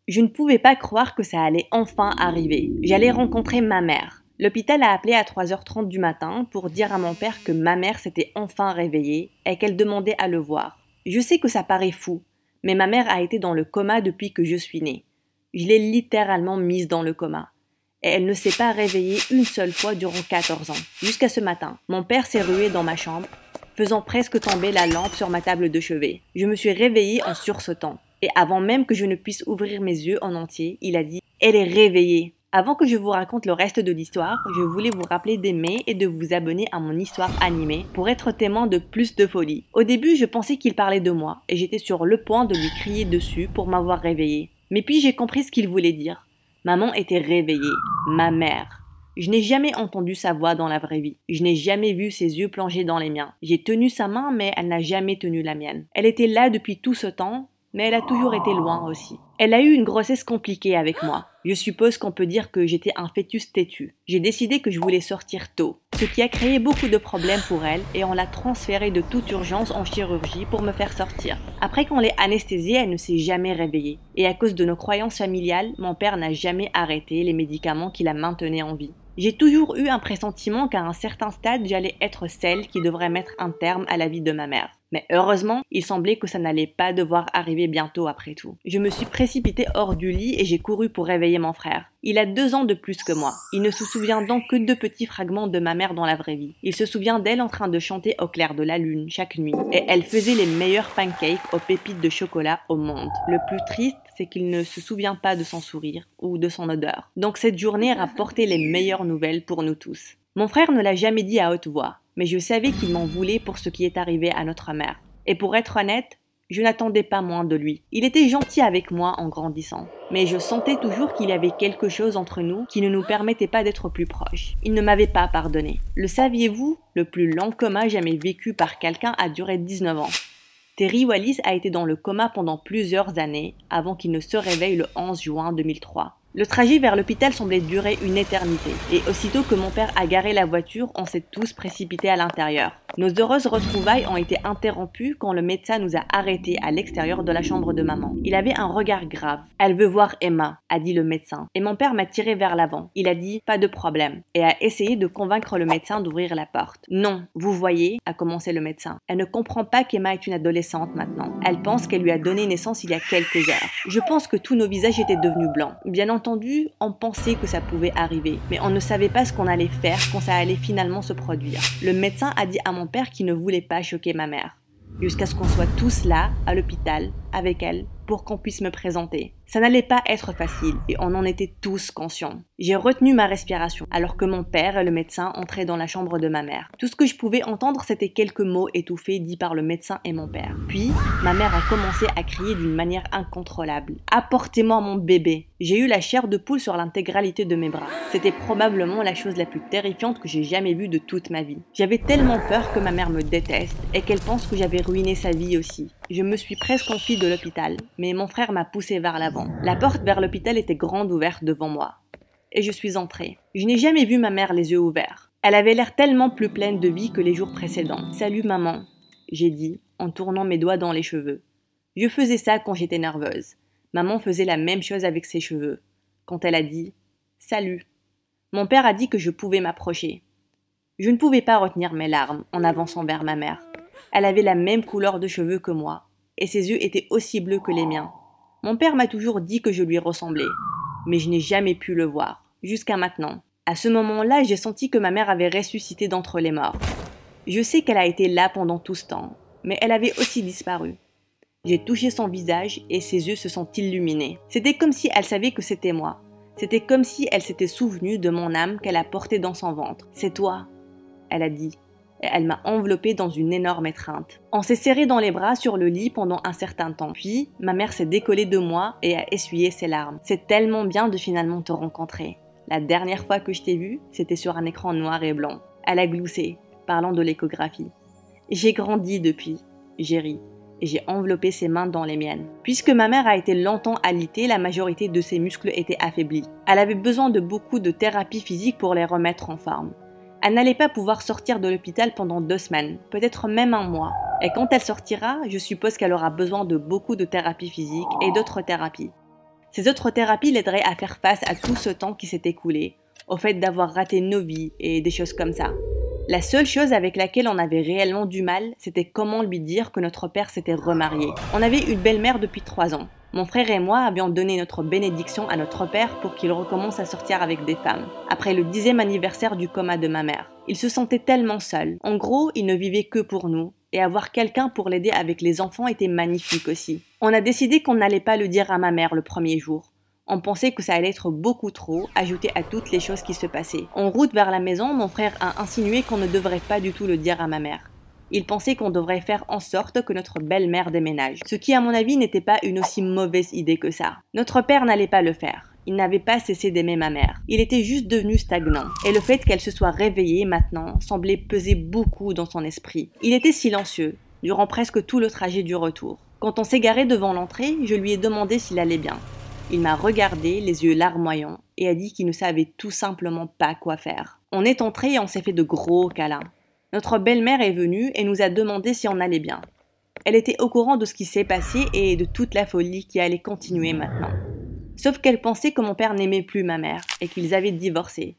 Je ne pouvais pas croire que ça allait enfin arriver. J'allais rencontrer ma mère. L'hôpital a appelé à 3h30 du matin pour dire à mon père que ma mère s'était enfin réveillée et qu'elle demandait à le voir. Je sais que ça paraît fou, mais ma mère a été dans le coma depuis que je suis née. Je l'ai littéralement mise dans le coma. Et elle ne s'est pas réveillée une seule fois durant 14 ans. Jusqu'à ce matin, mon père s'est rué dans ma chambre, faisant presque tomber la lampe sur ma table de chevet. Je me suis réveillée en sursautant. Et avant même que je ne puisse ouvrir mes yeux en entier, il a dit « Elle est réveillée ». Avant que je vous raconte le reste de l'histoire, je voulais vous rappeler d'aimer et de vous abonner à mon histoire animée pour être témoin de plus de folie. Au début, je pensais qu'il parlait de moi et j'étais sur le point de lui crier dessus pour m'avoir réveillée. Mais puis j'ai compris ce qu'il voulait dire. Maman était réveillée, ma mère. Je n'ai jamais entendu sa voix dans la vraie vie. Je n'ai jamais vu ses yeux plonger dans les miens. J'ai tenu sa main, mais elle n'a jamais tenu la mienne. Elle était là depuis tout ce temps, mais elle a toujours été loin aussi. Elle a eu une grossesse compliquée avec moi. Je suppose qu'on peut dire que j'étais un fœtus têtu. J'ai décidé que je voulais sortir tôt, ce qui a créé beaucoup de problèmes pour elle et on l'a transférée de toute urgence en chirurgie pour me faire sortir. Après qu'on l'ait anesthésiée, elle ne s'est jamais réveillée. Et à cause de nos croyances familiales, mon père n'a jamais arrêté les médicaments qui la maintenaient en vie. J'ai toujours eu un pressentiment qu'à un certain stade, j'allais être celle qui devrait mettre un terme à la vie de ma mère. Mais heureusement, il semblait que ça n'allait pas devoir arriver bientôt après tout. Je me suis précipitée hors du lit et j'ai couru pour réveiller mon frère. Il a 2 ans de plus que moi. Il ne se souvient donc que de petits fragments de ma mère dans la vraie vie. Il se souvient d'elle en train de chanter au clair de la lune chaque nuit. Et elle faisait les meilleurs pancakes aux pépites de chocolat au monde. Le plus triste, c'est qu'il ne se souvient pas de son sourire ou de son odeur. Donc cette journée rapportait les meilleures nouvelles pour nous tous. Mon frère ne l'a jamais dit à haute voix, mais je savais qu'il m'en voulait pour ce qui est arrivé à notre mère. Et pour être honnête, je n'attendais pas moins de lui. Il était gentil avec moi en grandissant, mais je sentais toujours qu'il y avait quelque chose entre nous qui ne nous permettait pas d'être plus proches. Il ne m'avait pas pardonné. Le saviez-vous? Le plus long coma jamais vécu par quelqu'un a duré 19 ans. Terry Wallis a été dans le coma pendant plusieurs années avant qu'il ne se réveille le 11 juin 2003. Le trajet vers l'hôpital semblait durer une éternité, et aussitôt que mon père a garé la voiture, on s'est tous précipités à l'intérieur. Nos heureuses retrouvailles ont été interrompues quand le médecin nous a arrêtés à l'extérieur de la chambre de maman. Il avait un regard grave. « Elle veut voir Emma », a dit le médecin. Et mon père m'a tiré vers l'avant. Il a dit « pas de problème » et a essayé de convaincre le médecin d'ouvrir la porte. « Non, vous voyez », a commencé le médecin. « Elle ne comprend pas qu'Emma est une adolescente maintenant. Elle pense qu'elle lui a donné naissance il y a quelques heures. » Je pense que tous nos visages étaient devenus blancs. Bien entendu, on pensait que ça pouvait arriver, mais on ne savait pas ce qu'on allait faire quand ça allait finalement se produire. Le médecin a dit à mon père qu'il ne voulait pas choquer ma mère, jusqu'à ce qu'on soit tous là, à l'hôpital, avec elle, pour qu'on puisse me présenter. Ça n'allait pas être facile, et on en était tous conscients. J'ai retenu ma respiration, alors que mon père et le médecin entraient dans la chambre de ma mère. Tout ce que je pouvais entendre, c'était quelques mots étouffés dits par le médecin et mon père. Puis, ma mère a commencé à crier d'une manière incontrôlable. « Apportez-moi mon bébé !» J'ai eu la chair de poule sur l'intégralité de mes bras. C'était probablement la chose la plus terrifiante que j'ai jamais vue de toute ma vie. J'avais tellement peur que ma mère me déteste, et qu'elle pense que j'avais ruiné sa vie aussi. Je me suis presque enfuie de l'hôpital, mais mon frère m'a poussée vers l'avant. La porte vers l'hôpital était grande ouverte devant moi. Et je suis entrée. Je n'ai jamais vu ma mère les yeux ouverts. Elle avait l'air tellement plus pleine de vie que les jours précédents. « Salut maman », j'ai dit, en tournant mes doigts dans les cheveux. Je faisais ça quand j'étais nerveuse. Maman faisait la même chose avec ses cheveux. Quand elle a dit « Salut », mon père a dit que je pouvais m'approcher. Je ne pouvais pas retenir mes larmes en avançant vers ma mère. Elle avait la même couleur de cheveux que moi, et ses yeux étaient aussi bleus que les miens. Mon père m'a toujours dit que je lui ressemblais, mais je n'ai jamais pu le voir, jusqu'à maintenant. À ce moment-là, j'ai senti que ma mère avait ressuscité d'entre les morts. Je sais qu'elle a été là pendant tout ce temps, mais elle avait aussi disparu. J'ai touché son visage et ses yeux se sont illuminés. C'était comme si elle savait que c'était moi. C'était comme si elle s'était souvenue de mon âme qu'elle a portée dans son ventre. « C'est toi », elle a dit. Et elle m'a enveloppée dans une énorme étreinte. On s'est serré dans les bras sur le lit pendant un certain temps. Puis, ma mère s'est décollée de moi et a essuyé ses larmes. C'est tellement bien de finalement te rencontrer. La dernière fois que je t'ai vue, c'était sur un écran noir et blanc. Elle a gloussé, parlant de l'échographie. J'ai grandi depuis. J'ai ri. Et j'ai enveloppé ses mains dans les miennes. Puisque ma mère a été longtemps alitée, la majorité de ses muscles étaient affaiblis. Elle avait besoin de beaucoup de thérapie physique pour les remettre en forme. Elle n'allait pas pouvoir sortir de l'hôpital pendant 2 semaines, peut-être même un mois. Et quand elle sortira, je suppose qu'elle aura besoin de beaucoup de thérapie physique et d'autres thérapies. Ces autres thérapies l'aideraient à faire face à tout ce temps qui s'est écoulé, au fait d'avoir raté nos vies et des choses comme ça. La seule chose avec laquelle on avait réellement du mal, c'était comment lui dire que notre père s'était remarié. On avait une belle-mère depuis 3 ans. Mon frère et moi avions donné notre bénédiction à notre père pour qu'il recommence à sortir avec des femmes, après le 10e anniversaire du coma de ma mère. Il se sentait tellement seul. En gros, il ne vivait que pour nous, et avoir quelqu'un pour l'aider avec les enfants était magnifique aussi. On a décidé qu'on n'allait pas le dire à ma mère le premier jour. On pensait que ça allait être beaucoup trop, ajouté à toutes les choses qui se passaient. En route vers la maison, mon frère a insinué qu'on ne devrait pas du tout le dire à ma mère. Il pensait qu'on devrait faire en sorte que notre belle-mère déménage, ce qui à mon avis n'était pas une aussi mauvaise idée que ça. Notre père n'allait pas le faire. Il n'avait pas cessé d'aimer ma mère. Il était juste devenu stagnant. Et le fait qu'elle se soit réveillée maintenant semblait peser beaucoup dans son esprit. Il était silencieux, durant presque tout le trajet du retour. Quand on s'est garé devant l'entrée, je lui ai demandé s'il allait bien. Il m'a regardé, les yeux larmoyants, et a dit qu'il ne savait tout simplement pas quoi faire. On est entré et on s'est fait de gros câlins. Notre belle-mère est venue et nous a demandé si on allait bien. Elle était au courant de ce qui s'est passé et de toute la folie qui allait continuer maintenant. Sauf qu'elle pensait que mon père n'aimait plus ma mère et qu'ils avaient divorcé.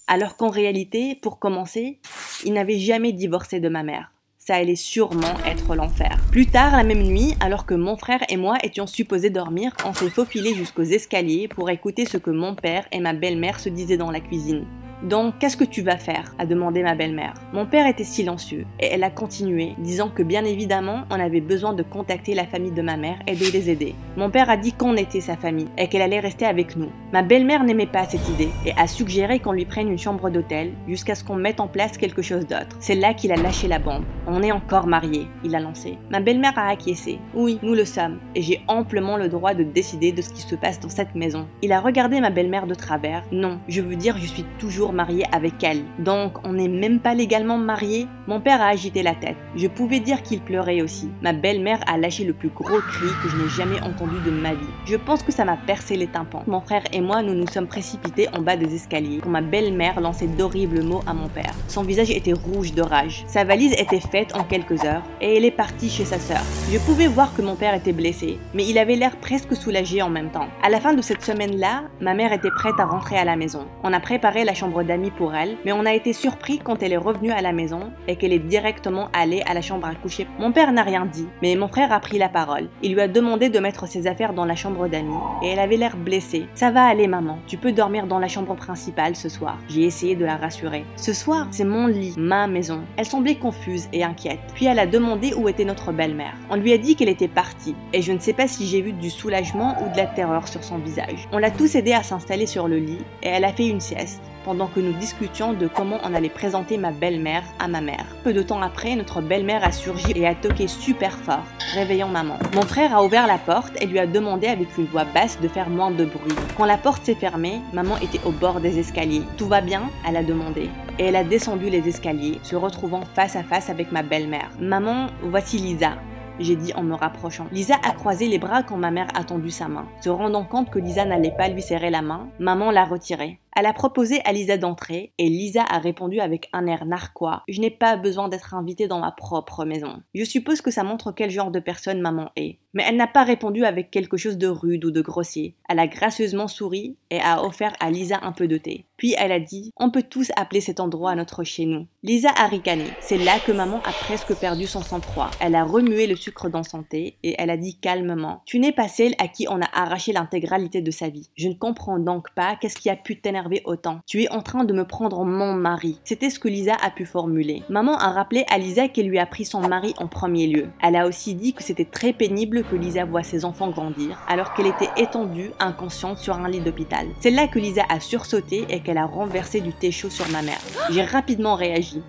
Alors qu'en réalité, pour commencer, il n'avait jamais divorcé de ma mère. Ça allait sûrement être l'enfer. Plus tard, la même nuit, alors que mon frère et moi étions supposés dormir, on s'est faufilés jusqu'aux escaliers pour écouter ce que mon père et ma belle-mère se disaient dans la cuisine. « Donc, qu'est-ce que tu vas faire ?» a demandé ma belle-mère. Mon père était silencieux et elle a continué, disant que bien évidemment, on avait besoin de contacter la famille de ma mère et de les aider. Mon père a dit qu'on était sa famille et qu'elle allait rester avec nous. Ma belle-mère n'aimait pas cette idée et a suggéré qu'on lui prenne une chambre d'hôtel jusqu'à ce qu'on mette en place quelque chose d'autre. C'est là qu'il a lâché la bombe. « On est encore mariés », il a lancé. Ma belle-mère a acquiescé. « Oui, nous le sommes et j'ai amplement le droit de décider de ce qui se passe dans cette maison. » Il a regardé ma belle-mère de travers. « Non, je veux dire, je suis toujours marié avec elle. Donc, on n'est même pas légalement mariés. » Mon père a agité la tête. Je pouvais dire qu'il pleurait aussi. Ma belle-mère a lâché le plus gros cri que je n'ai jamais entendu de ma vie. Je pense que ça m'a percé les tympans. Mon frère et moi, nous nous sommes précipités en bas des escaliers quand ma belle-mère lançait d'horribles mots à mon père. Son visage était rouge de rage. Sa valise était faite en quelques heures et elle est partie chez sa sœur. Je pouvais voir que mon père était blessé, mais il avait l'air presque soulagé en même temps. À la fin de cette semaine-là, ma mère était prête à rentrer à la maison. On a préparé la chambre d'amis pour elle, mais on a été surpris quand elle est revenue à la maison et qu'elle est directement allée à la chambre à coucher. Mon père n'a rien dit, mais mon frère a pris la parole. Il lui a demandé de mettre ses affaires dans la chambre d'amis et elle avait l'air blessée. « Ça va aller maman, tu peux dormir dans la chambre principale ce soir. » J'ai essayé de la rassurer. « Ce soir, c'est mon lit, ma maison. » Elle semblait confuse et inquiète. Puis elle a demandé où était notre belle-mère. On lui a dit qu'elle était partie et je ne sais pas si j'ai vu du soulagement ou de la terreur sur son visage. On l'a tous aidé à s'installer sur le lit et elle a fait une sieste pendant que nous discutions de comment on allait présenter ma belle-mère à ma mère. Peu de temps après, notre belle-mère a surgi et a toqué super fort, réveillant maman. Mon frère a ouvert la porte et lui a demandé avec une voix basse de faire moins de bruit. Quand la porte s'est fermée, maman était au bord des escaliers. « Tout va bien ?» elle a demandé. Et elle a descendu les escaliers, se retrouvant face à face avec ma belle-mère. « Maman, voici Lisa. » J'ai dit en me rapprochant. Lisa a croisé les bras quand ma mère a tendu sa main. Se rendant compte que Lisa n'allait pas lui serrer la main, maman l'a retirée. Elle a proposé à Lisa d'entrer et Lisa a répondu avec un air narquois. « Je n'ai pas besoin d'être invitée dans ma propre maison. » Je suppose que ça montre quel genre de personne maman est. Mais elle n'a pas répondu avec quelque chose de rude ou de grossier. Elle a gracieusement souri et a offert à Lisa un peu de thé. Puis elle a dit « On peut tous appeler cet endroit notre chez nous. » Lisa a ricané. C'est là que maman a presque perdu son sang-froid. Elle a remué le sucre dans son thé et elle a dit calmement « Tu n'es pas celle à qui on a arraché l'intégralité de sa vie. Je ne comprends donc pas qu'est-ce qui a pu t'énerver autant. Tu es en train de me prendre mon mari. » C'était ce que Lisa a pu formuler. Maman a rappelé à Lisa qu'elle lui a pris son mari en premier lieu. Elle a aussi dit que c'était très pénible que Lisa voit ses enfants grandir alors qu'elle était étendue, inconsciente sur un lit d'hôpital. C'est là que Lisa a sursauté et qu'elle a renversé du thé chaud sur ma mère. J'ai rapidement réagi.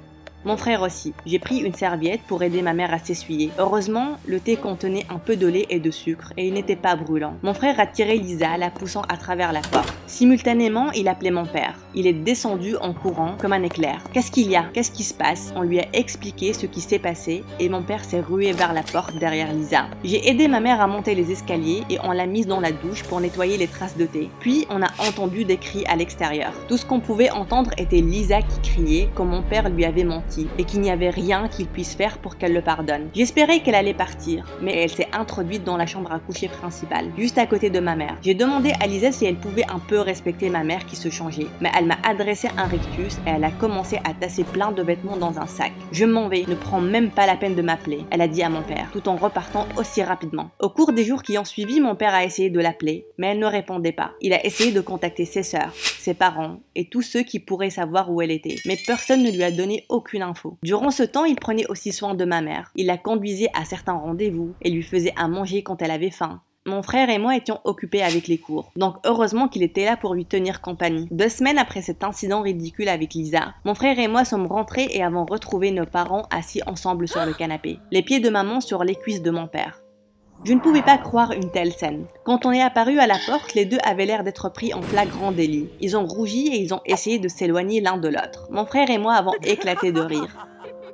Mon frère aussi. J'ai pris une serviette pour aider ma mère à s'essuyer. Heureusement, le thé contenait un peu de lait et de sucre et il n'était pas brûlant. Mon frère a tiré Lisa, la poussant à travers la porte. Simultanément, il appelait mon père. Il est descendu en courant comme un éclair. « Qu'est-ce qu'il y a? Qu'est-ce qui se passe ?» On lui a expliqué ce qui s'est passé et mon père s'est rué vers la porte derrière Lisa. J'ai aidé ma mère à monter les escaliers et on l'a mise dans la douche pour nettoyer les traces de thé. Puis, on a entendu des cris à l'extérieur. Tout ce qu'on pouvait entendre était Lisa qui criait quand mon père lui avait menti menti et qu'il n'y avait rien qu'il puisse faire pour qu'elle le pardonne. J'espérais qu'elle allait partir, mais elle s'est introduite dans la chambre à coucher principale, juste à côté de ma mère. J'ai demandé à Lisa si elle pouvait un peu respecter ma mère qui se changeait, mais elle m'a adressé un rictus et elle a commencé à tasser plein de vêtements dans un sac. Je m'en vais, ne prends même pas la peine de m'appeler, elle a dit à mon père, tout en repartant aussi rapidement. Au cours des jours qui ont suivi, mon père a essayé de l'appeler, mais elle ne répondait pas. Il a essayé de contacter ses sœurs, ses parents et tous ceux qui pourraient savoir où elle était, mais personne ne lui a donné aucune info. Durant ce temps, il prenait aussi soin de ma mère. Il la conduisait à certains rendez-vous et lui faisait à manger quand elle avait faim. Mon frère et moi étions occupés avec les cours, donc heureusement qu'il était là pour lui tenir compagnie. 2 semaines après cet incident ridicule avec Lisa, mon frère et moi sommes rentrés et avons retrouvé nos parents assis ensemble sur le canapé, les pieds de maman sur les cuisses de mon père. Je ne pouvais pas croire une telle scène. Quand on est apparu à la porte, les deux avaient l'air d'être pris en flagrant délit. Ils ont rougi et ils ont essayé de s'éloigner l'un de l'autre. Mon frère et moi avons éclaté de rire.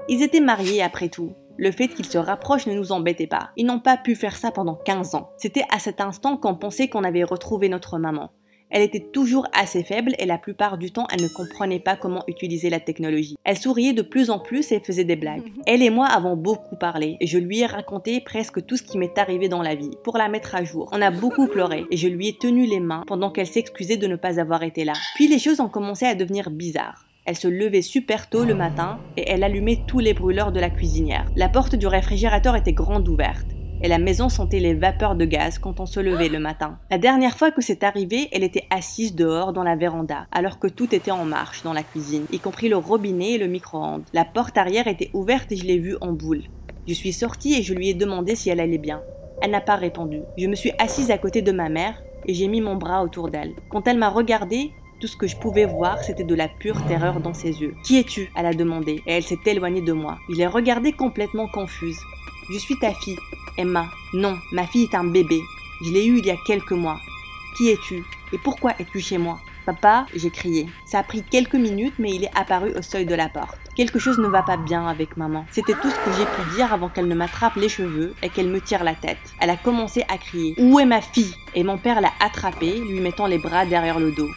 Ils étaient mariés après tout. Le fait qu'ils se rapprochent ne nous embêtait pas. Ils n'ont pas pu faire ça pendant 15 ans. C'était à cet instant qu'on pensait qu'on avait retrouvé notre maman. Elle était toujours assez faible et la plupart du temps, elle ne comprenait pas comment utiliser la technologie. Elle souriait de plus en plus et faisait des blagues. Elle et moi avons beaucoup parlé et je lui ai raconté presque tout ce qui m'est arrivé dans la vie pour la mettre à jour. On a beaucoup pleuré et je lui ai tenu les mains pendant qu'elle s'excusait de ne pas avoir été là. Puis les choses ont commencé à devenir bizarres. Elle se levait super tôt le matin et elle allumait tous les brûleurs de la cuisinière. La porte du réfrigérateur était grande ouverte et la maison sentait les vapeurs de gaz quand on se levait le matin. La dernière fois que c'est arrivé, elle était assise dehors dans la véranda alors que tout était en marche dans la cuisine, y compris le robinet et le micro-ondes. La porte arrière était ouverte et je l'ai vue en boule. Je suis sortie et je lui ai demandé si elle allait bien. Elle n'a pas répondu. Je me suis assise à côté de ma mère et j'ai mis mon bras autour d'elle. Quand elle m'a regardée, tout ce que je pouvais voir, c'était de la pure terreur dans ses yeux. « Qui es-tu » elle a demandé, et elle s'est éloignée de moi. Je l'ai regardée complètement confuse. « Je suis ta fille, Emma. »« Non, ma fille est un bébé. Je l'ai eue il y a quelques mois. »« Qui es-tu ? Et pourquoi es-tu chez moi ?»« Papa » j'ai crié. Ça a pris quelques minutes, mais il est apparu au seuil de la porte. Quelque chose ne va pas bien avec maman. C'était tout ce que j'ai pu dire avant qu'elle ne m'attrape les cheveux et qu'elle me tire la tête. Elle a commencé à crier « Où est ma fille ?» Et mon père l'a attrapée, lui mettant les bras derrière le dos.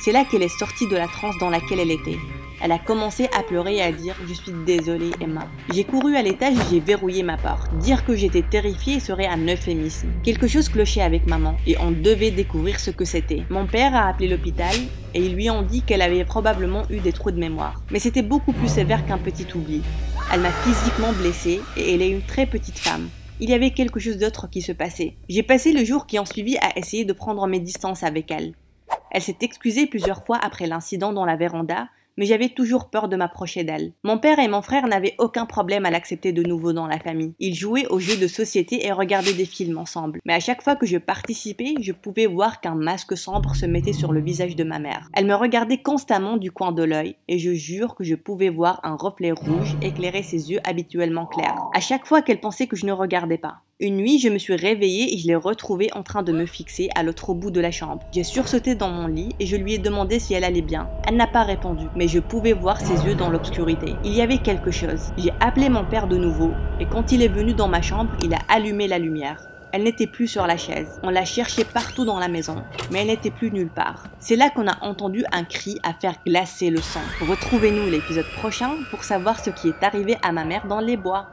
C'est là qu'elle est sortie de la transe dans laquelle elle était. Elle a commencé à pleurer et à dire « Je suis désolée, Emma ». J'ai couru à l'étage et j'ai verrouillé ma porte. Dire que j'étais terrifiée serait un euphémisme. Quelque chose clochait avec maman et on devait découvrir ce que c'était. Mon père a appelé l'hôpital et ils lui ont dit qu'elle avait probablement eu des trous de mémoire. Mais c'était beaucoup plus sévère qu'un petit oubli. Elle m'a physiquement blessée et elle est une très petite femme. Il y avait quelque chose d'autre qui se passait. J'ai passé le jour qui en suivit à essayer de prendre mes distances avec elle. Elle s'est excusée plusieurs fois après l'incident dans la véranda, mais j'avais toujours peur de m'approcher d'elle. Mon père et mon frère n'avaient aucun problème à l'accepter de nouveau dans la famille. Ils jouaient aux jeux de société et regardaient des films ensemble. Mais à chaque fois que je participais, je pouvais voir qu'un masque sombre se mettait sur le visage de ma mère. Elle me regardait constamment du coin de l'œil et je jure que je pouvais voir un reflet rouge éclairer ses yeux habituellement clairs. À chaque fois qu'elle pensait que je ne regardais pas. Une nuit, je me suis réveillée et je l'ai retrouvée en train de me fixer à l'autre bout de la chambre. J'ai sursauté dans mon lit et je lui ai demandé si elle allait bien. Elle n'a pas répondu, mais je pouvais voir ses yeux dans l'obscurité. Il y avait quelque chose. J'ai appelé mon père de nouveau et quand il est venu dans ma chambre, il a allumé la lumière. Elle n'était plus sur la chaise. On l'a cherchée partout dans la maison, mais elle n'était plus nulle part. C'est là qu'on a entendu un cri à faire glacer le sang. Retrouvez-nous l'épisode prochain pour savoir ce qui est arrivé à ma mère dans les bois.